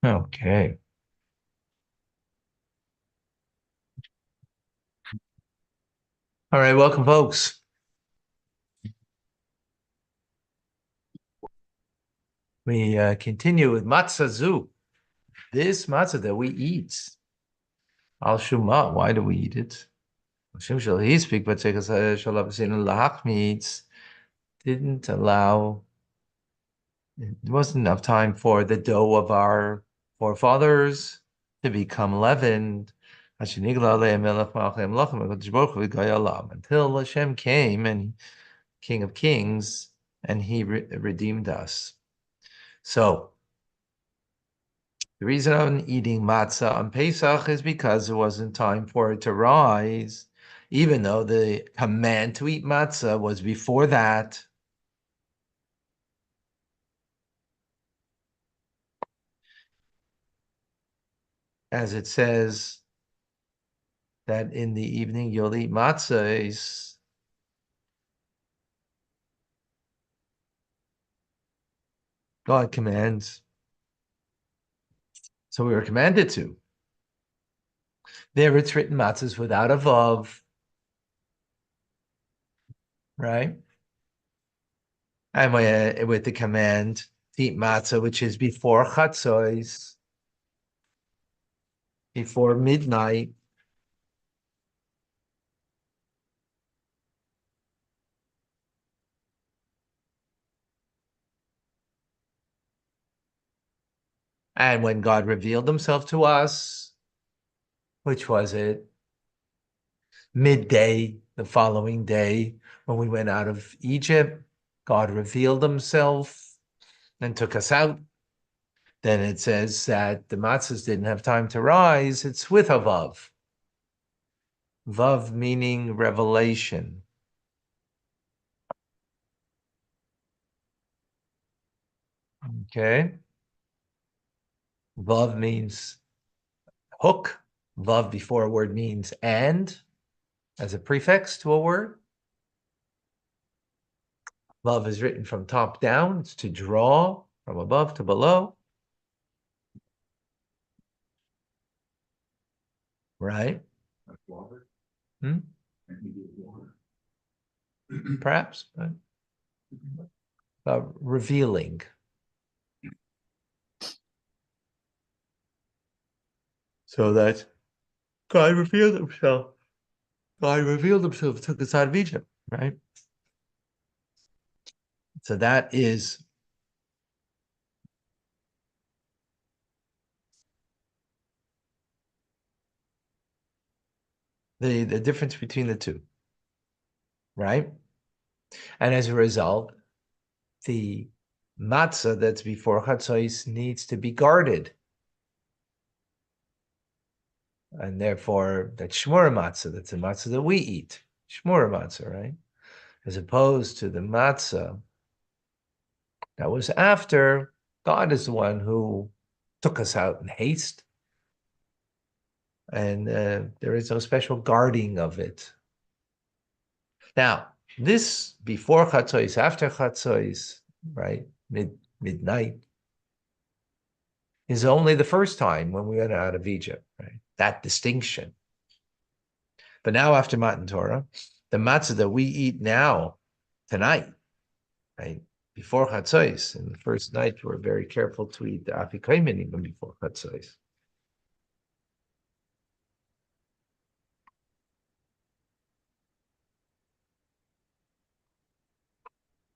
Okay. All right, welcome, folks. We continue with Matzah Zoo. This matzah that we eat, Al Shuma, why do we eat it? Hashem shall he speak, but means didn't allow, it wasn't enough time for the dough of our forefathers to become leavened. Until Hashem came and King of Kings, and he redeemed us. So the reason I'm eating matzah on Pesach is because it wasn't time for it to rise, even though the command to eat matzah was before that. As it says that in the evening you'll eat matzah, is God commands. So we were commanded to. There it's written matzahs without a vav, right? And with the command to eat matzah, which is before chatzos, before midnight. And when God revealed himself to us, which was it? Midday, the following day, when we went out of Egypt, God revealed himself and took us out. Then it says that the matzahs didn't have time to rise. It's with a vav. Vav meaning revelation. Okay. Vav means hook. Vav before a word means and, as a prefix to a word. Vav is written from top down. It's to draw from above to below. Right? Water. Hmm? Perhaps. Revealing. So that God revealed himself. God revealed himself, took us out of Egypt, right? So that is the difference between the two, right? And as a result, the matzah that's before chatzos needs to be guarded. And therefore, that shmura matzah, that's the matzah that we eat, shmura matzah, right? As opposed to the matzah that was after, God is the one who took us out in haste. And there is no special guarding of it. Now, this before chatzos, after chatzos, right, midnight, is only the first time when we went out of Egypt, right? That distinction. But now after Matan Torah, the matzah that we eat now, tonight, right, before chatzos, and the first night we're very careful to eat the afikomen even before chatzos.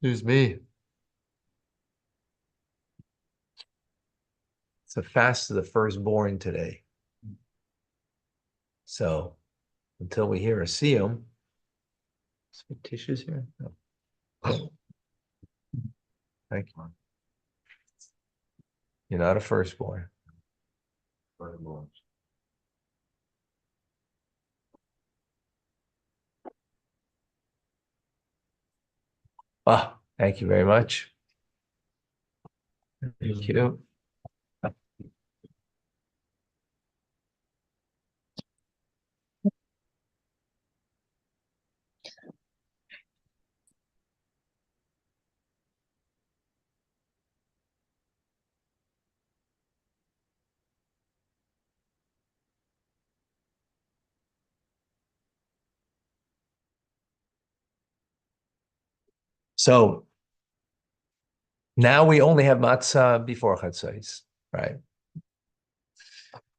Excuse me. It's a fast of the firstborn today. So until we hear a siyum, some tissues here. No. Thank you. You're not a firstborn. Ah, thank you very much. Thank you. So now we only have matzah before chatzos, right?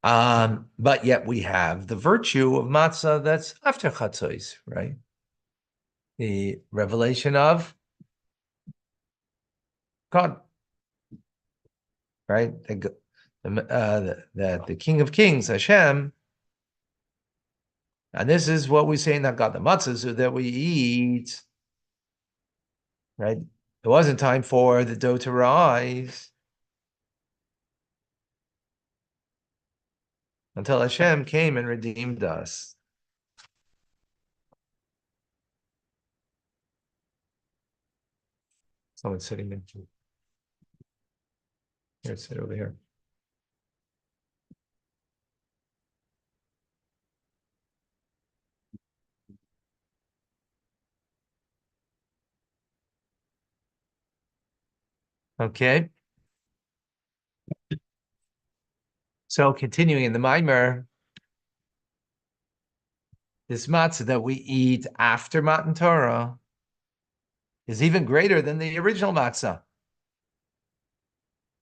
But yet we have the virtue of matzah that's after chatzos, right? The revelation of God, right? That the King of Kings, Hashem, and this is what we say in Haggadah, the matzah so that we eat, right? It wasn't time for the dough to rise until Hashem came and redeemed us. Someone's sitting in. Here, sit over here. Okay. So continuing in the Maimer, this matzah that we eat after Matan Torah is even greater than the original matzah.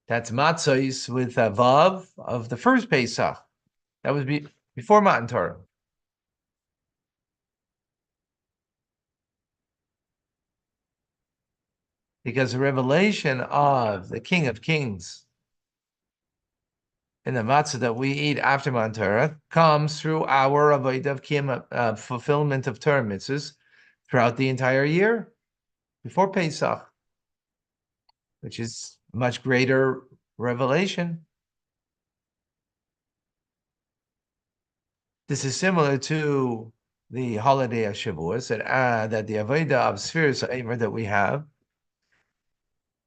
That's matzahs with a vav of the first Pesach. That was before Matan Torah. Because the revelation of the King of Kings in the matzah that we eat after Matan Torah comes through our avodah of kiyum, fulfillment of Torah mitzvahs throughout the entire year before Pesach, which is much greater revelation. This is similar to the holiday of Shavuos, that the avodah of spheres Eimer that we have,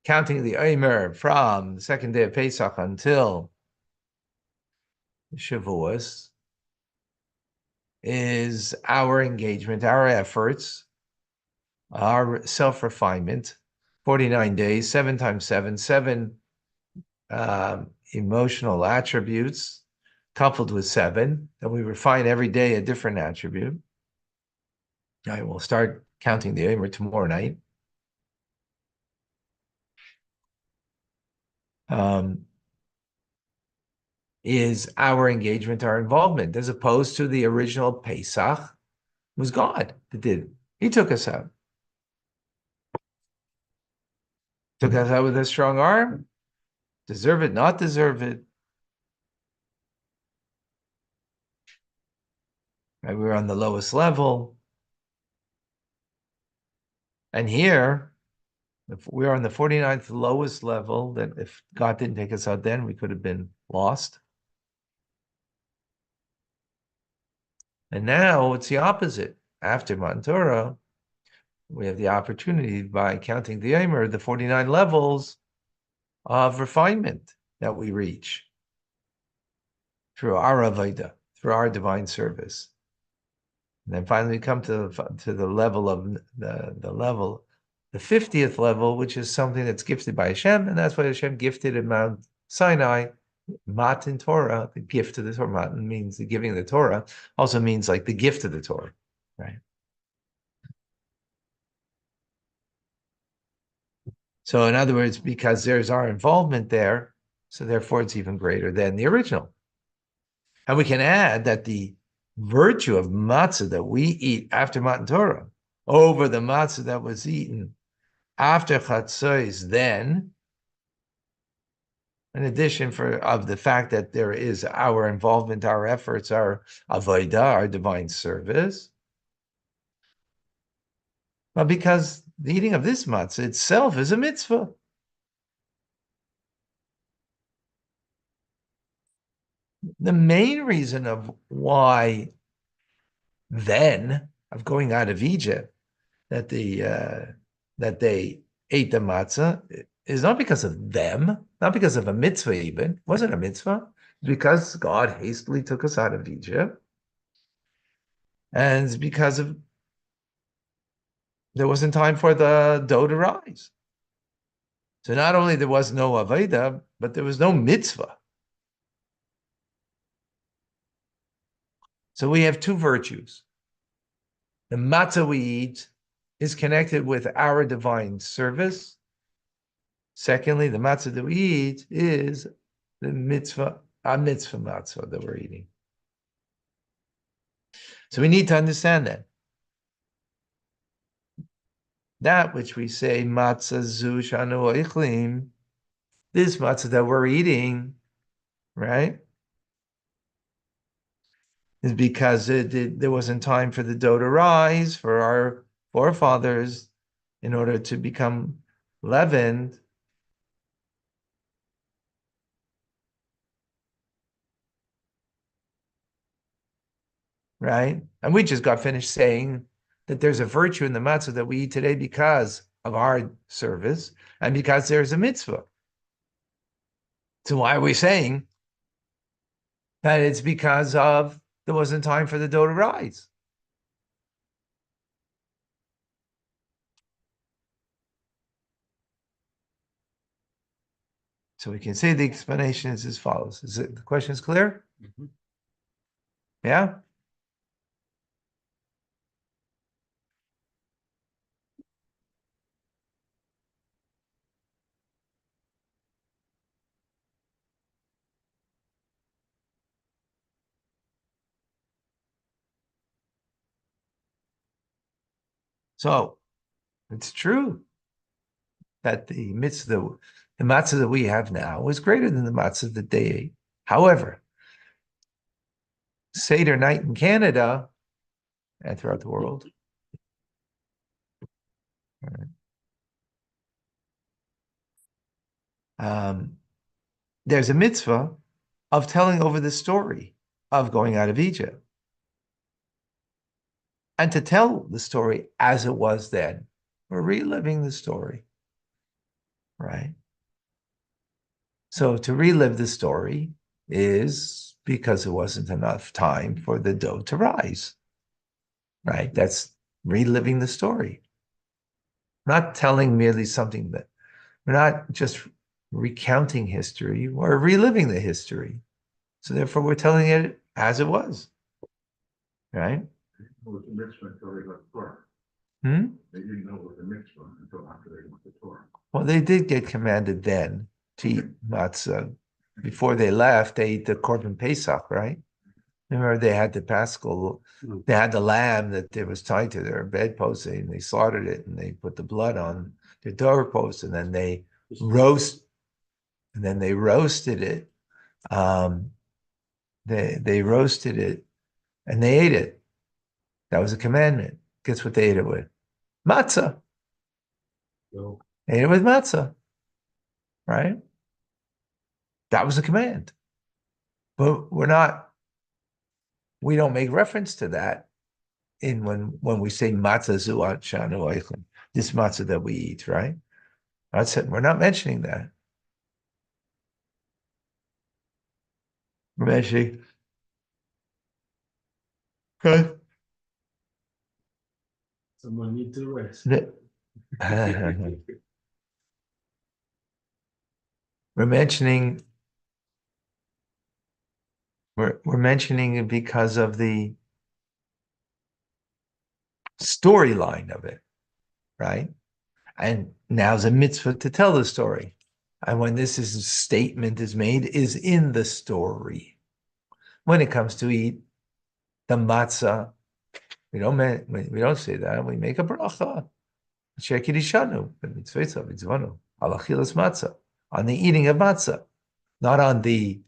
counting the Eimer from the second day of Pesach until Shavuos, is our engagement, our efforts, our self-refinement, 49 days, 7 times 7, 7 emotional attributes, coupled with 7, and we refine every day a different attribute. I will start counting the Eimer tomorrow night. Is our engagement, our involvement, as opposed to the original Pesach, was God that did it. He took us out. Took us out with a strong arm. Deserve it, not deserve it. Right? We were on the lowest level. And here, if we are on the 49th lowest level, that if God didn't take us out then, we could have been lost. And now it's the opposite. After Matan Torah, we have the opportunity, by counting the Eimer, the 49 levels of refinement that we reach through our avodah, through our divine service. And then finally come to the level of the 50th level, which is something that's gifted by Hashem, and that's why Hashem gifted in Mount Sinai, Matan Torah, the gift of the Torah. Matan means the giving of the Torah, also means like the gift of the Torah, right? So in other words, because there's our involvement there, so therefore it's even greater than the original. And we can add that the virtue of matzah that we eat after Matan Torah over the matzah that was eaten after chatzos, then, in addition of the fact that there is our involvement, our efforts, our avodah, our divine service, but because the eating of this matzah itself is a mitzvah. The main reason of why then of going out of Egypt that they ate the matzah is not because of them, not because of a mitzvah even. It wasn't a mitzvah. Because God hastily took us out of Egypt. And it's because of there wasn't time for the dough to rise. So not only there was no Aveda, but there was no mitzvah. So we have two virtues. The matzah we eat is connected with our divine service. Secondly, the matzah that we eat is the mitzvah, a mitzvah matzah that we're eating. So we need to understand that. That which we say, matzah zu shanu oichlim, this matzah that we're eating, right, is because there wasn't time for the dough to rise for our forefathers in order to become leavened. Right? And we just got finished saying that there's a virtue in the matzah that we eat today because of our service and because there's a mitzvah. So why are we saying that it's because of there wasn't time for the dough to rise? So we can say the explanation is as follows. The question is clear? Mm-hmm. Yeah? So it's true that the matzah that we have now is greater than the matzah that they ate. However, Seder night in Canada and throughout the world, there's a mitzvah of telling over the story of going out of Egypt and to tell the story as it was then. We're reliving the story, right? So to relive the story is because it wasn't enough time for the dough to rise, right? That's reliving the story. Not telling merely something that we're not just recounting history, we're reliving the history. So therefore we're telling it as it was, right? It was a mitzvah until they got the Torah. They didn't know it was a mitzvah until after they got the Torah. Well, they did get commanded then to eat matzah. Before they left, they ate the Korban Pesach, right? Remember, they had the Paschal, they had the lamb that it was tied to their bedpost, and they slaughtered it, and they put the blood on the doorpost, and then they roasted it. They roasted it, and they ate it. That was a commandment. Guess what they ate it with? Matzah. No. Ate it with matzah, right? That was a command. But we don't make reference to that in when we say matzah zuat shanu oichlim, this matzah that we eat, right? That's it. We're not mentioning that. We're mentioning. Okay. Someone need to rest. We're mentioning it because of the storyline of it, right? And now's a mitzvah to tell the story. And when statement is made, is in the story. When it comes to eat the matzah, we don't say that. We make a bracha. On the eating of matzah, not on the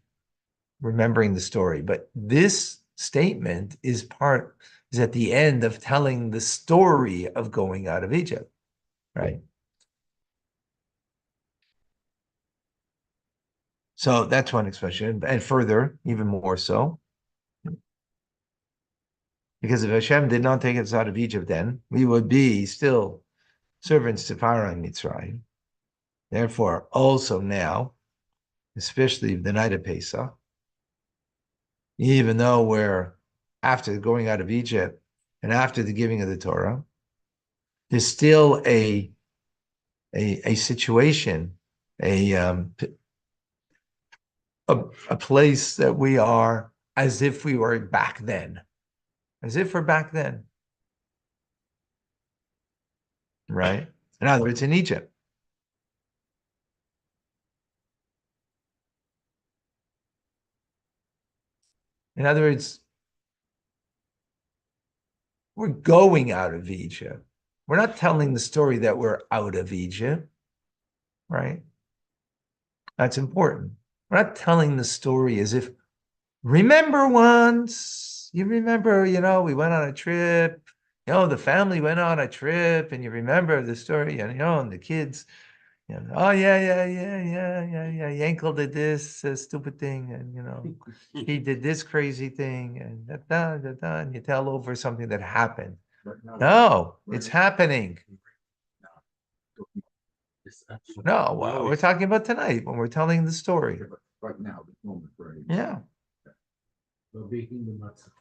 remembering the story. But this statement is at the end of telling the story of going out of Egypt, right? So that's one expression. And further, even more so, because if Hashem did not take us out of Egypt then, we would be still servants to Pharaoh and Mitzrayim. Therefore, also now, especially the night of Pesach, even though we're after going out of Egypt and after the giving of the Torah, there's still a situation, a place that we are as if we were back then, as if we're back then. right? In other words, in Egypt. In other words, we're going out of Egypt. We're not telling the story that we're out of Egypt, right? That's important. We're not telling the story as if, remember once, you remember, we went on a trip, the family went on a trip, and you remember the story, and the kids, oh, yeah. Yankel did this stupid thing, and, he did this crazy thing, and and you tell over something that happened. No, it's happening. No, we're talking about tonight when we're telling the story. Right now, this moment, right? Yeah. So baking the matzah.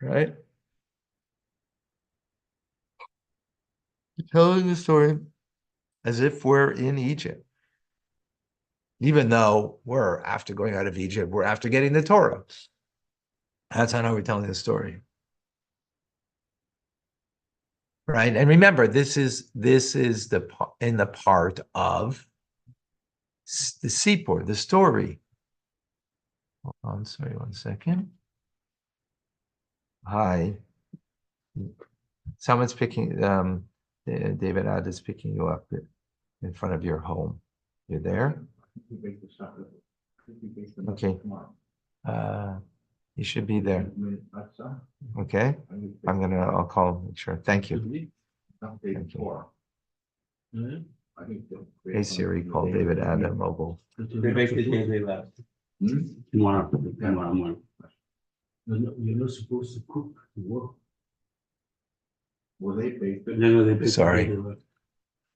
Right? Telling the story as if we're in Egypt. Even though we're after going out of Egypt, we're after getting the Torah. That's how we're telling the story. Right? And remember, this is in the part of the Sipur, the story. Hold on, sorry, 1 second. Hi. Someone's picking, David Ad is picking you up in front of your home. You're there? Okay. You should be there. Okay. I'll call, make sure. Thank you. Thank you. Hey Siri, call David Adam mobile. They basically they left. Tomorrow. You're not supposed to cook to work. Well, they baked it. No, they baked it. Sorry.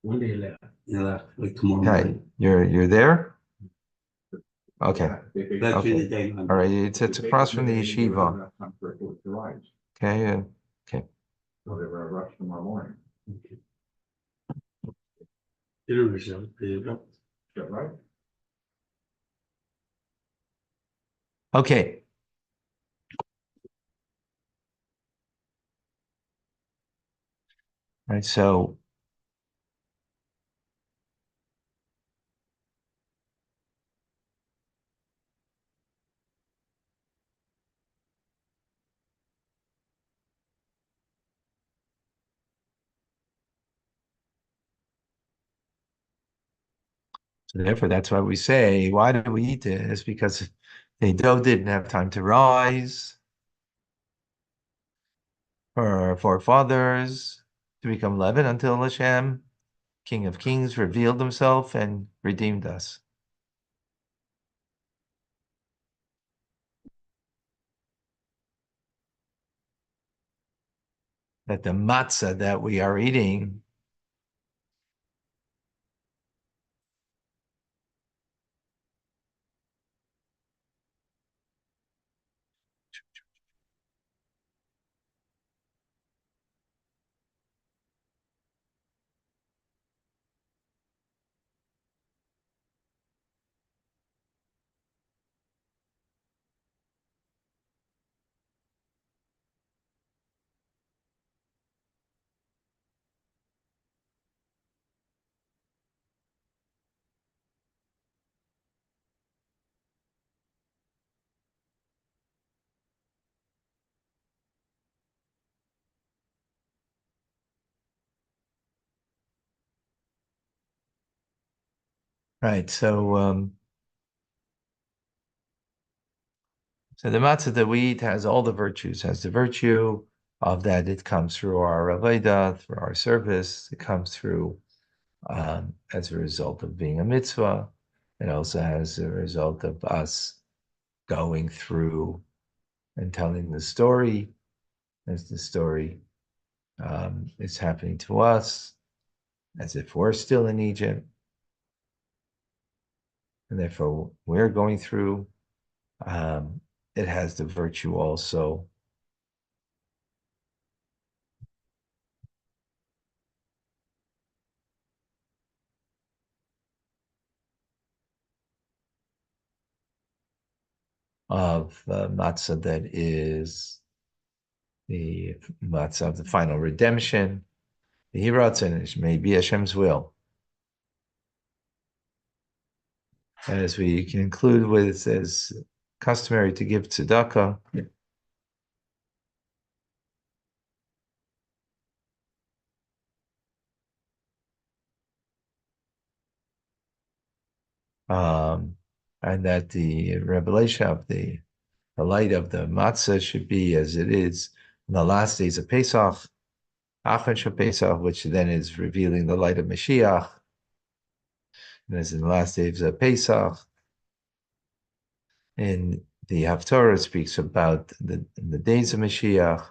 When they left. They left like tomorrow Hi, morning. you're there? Okay. That's Okay. the day. All right. It's across from the yeshiva. Okay. Okay. So they were rushed tomorrow morning. Dinner was out. There you go. Is that right? Okay. Right. So therefore, that's why we say, why do we eat this? Because the dough didn't have time to rise. For our forefathers to become leaven until Hashem, King of Kings, revealed himself and redeemed us. That the matzah that we are eating right. So the matzah that we eat has all the virtues, has the virtue of that it comes through our avodah, through our service, it comes through as a result of being a mitzvah. It also has a result of us going through and telling the story as the story is happening to us, as if we're still in Egypt. And therefore, we're going through. It has the virtue also of matzah that is the matzah of the final redemption, It may be Hashem's will. As we conclude with, as customary to give tzedakah. And that the revelation of the light of the Matzah should be as it is in the last days of Pesach, Achon Shel Pesach, which then is revealing the light of Mashiach, and as in the last days of Pesach. In the Haftorah, it speaks about the days of Mashiach.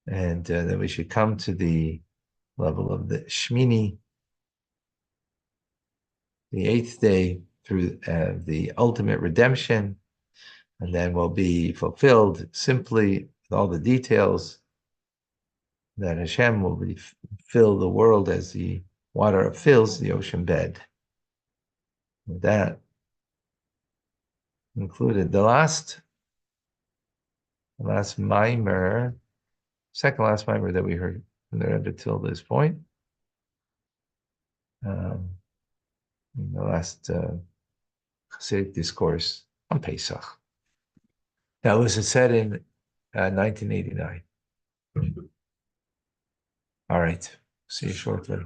And then we should come to the level of the Shmini, the 8th day, through the ultimate redemption, and then will be fulfilled simply with all the details that Hashem will fill the world as the water fills the ocean bed. With that included the last mimer, second last mimer that we heard from the Rebbe till this point. In the last Hasidic discourse on Pesach. That was said in 1989. All right. See you shortly.